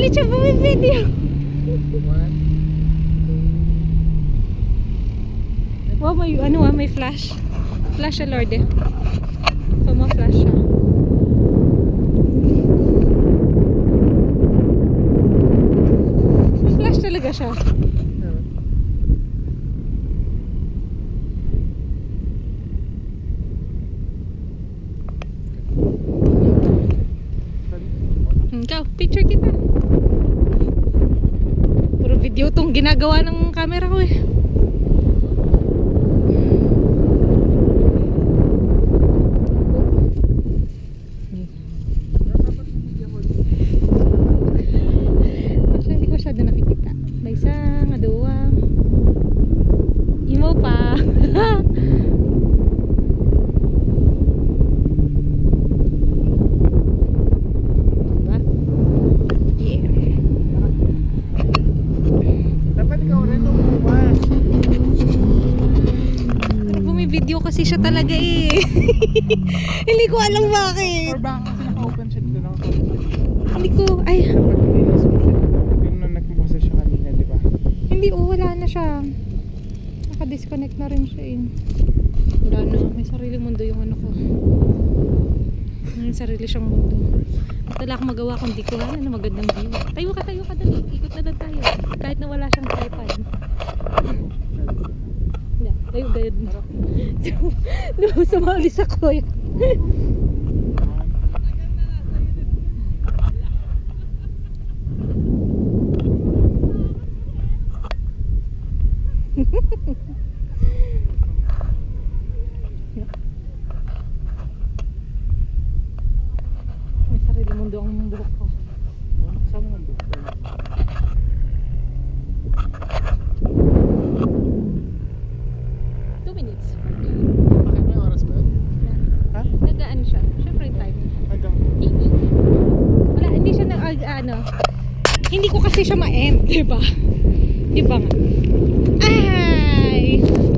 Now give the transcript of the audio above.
Pipilit siya bumibideo. Wow, may ano may flash. Flash siya, Lord eh. So, ma-flash siya. Flash talaga siya. Ikaw, picture kita. Puro video tong ginagawa ng camera ko eh. Hindi ko masyado nakikita. May isa, nga dua. Imo pa. Video kasi siya talaga eh. Hindi ko alam bakit. Or baka kasi naka-open siya dito lang. Hindi ko, ay. Yung nag-compose siya kanina, di ba? Hindi, wala na siya. Naka-disconnect na rin siya eh. Wala na, may sariling mundo yung ano ko. May sarili siyang mundo. At wala akong magawa kung di ko na magandang view. Tayo ka dali. Ikot na lang tayo. Kahit na wala siyang tripod. Tayo gayad na. Sumali sa ko yan. May sarili mundo ang buhok ko. Saan mo ang buhok ko? 2 minutes. Bakit may oras ba? Ha? Nagaan siya. Siyempre time. Hanggang? Wala, hindi siya ano. Hindi ko kasi siya ma-end, diba? Diba nga? Ah!